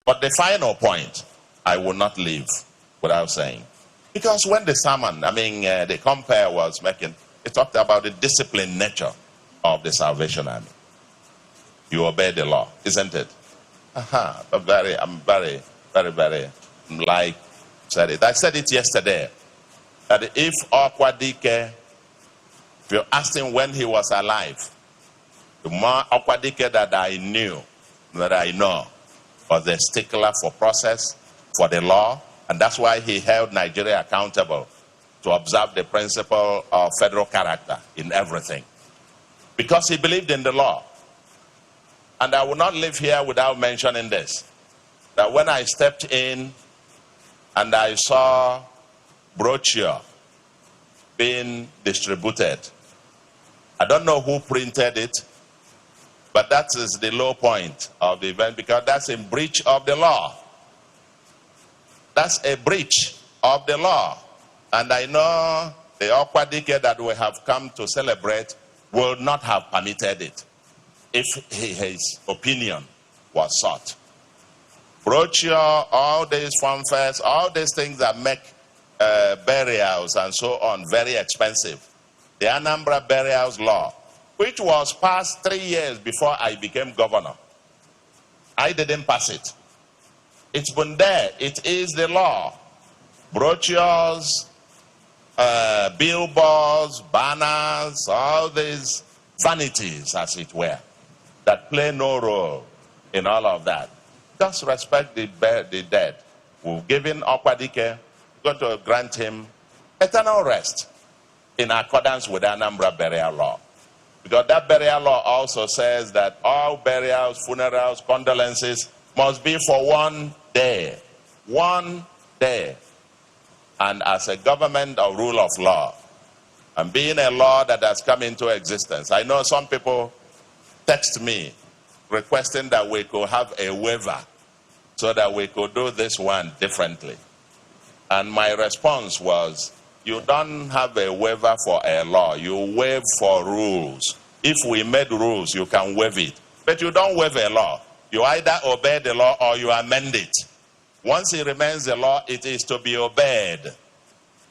But the final point, I will not leave without saying. Because when the sermon, the compare was making, it talked about the disciplined nature of the Salvation Army. You obey the law, isn't it? I'm very, like said it. I said it yesterday, that if Okwadike, if you asked him when he was alive, the more Okwadike that I knew, that I know, was a stickler for process, for the law, and that's why he held Nigeria accountable to observe the principle of federal character in everything. Because he believed in the law. And I will not live here without mentioning this, that when I stepped in and I saw brochure being distributed, I don't know who printed it, but that is the low point of the event, because that's a breach of the law. That's a breach of the law. And I know the Okwadike that we have come to celebrate will not have permitted it if his opinion was sought. Brochure, all these fanfares, all these things that make burials and so on very expensive. The Anambra burials law, which was passed 3 years before I became governor. I didn't pass it. It's been there. It is the law. Brochures, billboards, banners, all these vanities, as it were, that play no role in all of that. Just respect the dead. We've given Okwadike, going to grant him eternal rest in accordance with the Anambra burial law. Because that burial law also says that all burials, funerals, condolences must be for 1 day. 1 day. And as a government of rule of law, and being a law that has come into existence, I know some people text me requesting that we could have a waiver so that we could do this one differently. And my response was, you don't have a waiver for a law, you waive for rules. If we made rules, you can waive it. But you don't waive a law. You either obey the law or you amend it. Once it remains the law, it is to be obeyed.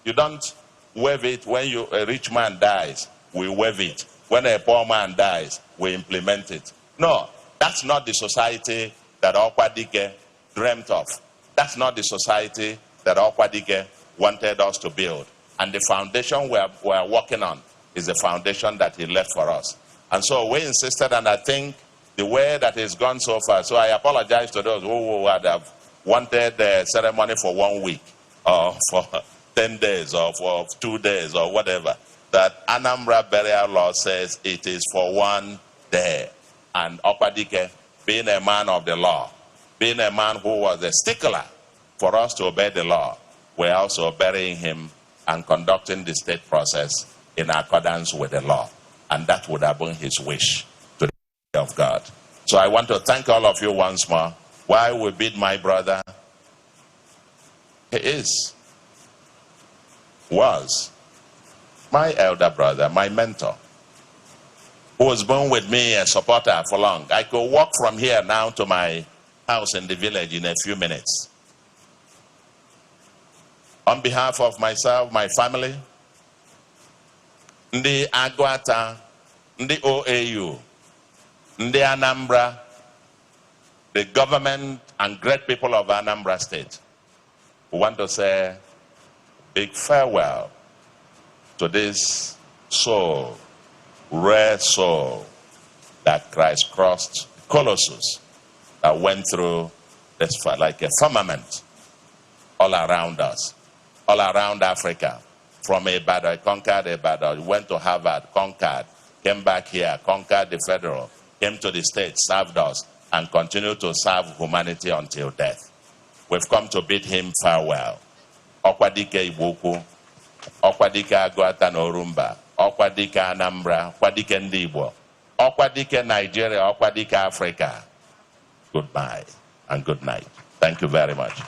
You don't waive it when a rich man dies, we waive it. When a poor man dies, we implement it. No, that's not the society that Okwadike dreamt of. That's not the society that Okwadike wanted us to build. And the foundation we're working on is the foundation that he left for us. And so we insisted, and I think the way that it's gone so far, so I apologize to those who would have wanted the ceremony for 1 week, or for 10 days, or for 2 days, or whatever. That Anambra burial law says it is for 1 day. And Okwadike, being a man of the law, being a man who was a stickler for us to obey the law, we're also burying him and conducting the state process in accordance with the law. And that would have been his wish to the glory of God. So I want to thank all of you once more. While we bid my brother, he was my elder brother, my mentor, who was born with me, a supporter for long. I could walk from here now to my house in the village in a few minutes. On behalf of myself, my family, Ndi Agwata, Ndi OAU, Ndi Anambra, the government and great people of Anambra State, we want to say big farewell to this soul, rare soul that Christ crossed, Colossus, that went through this like a firmament all around us, all around Africa. From Ibadan, conquered Ibadan, went to Harvard, conquered, came back here, conquered the federal, came to the States, served us, and continued to serve humanity until death. We've come to bid him farewell. Okwadike Ibuku, Okwadike Agwata Orumba, Okwadike Anambra, Okwadike Ndibo, Okwadike Nigeria, Okwadike Africa. Goodbye and good night. Thank you very much.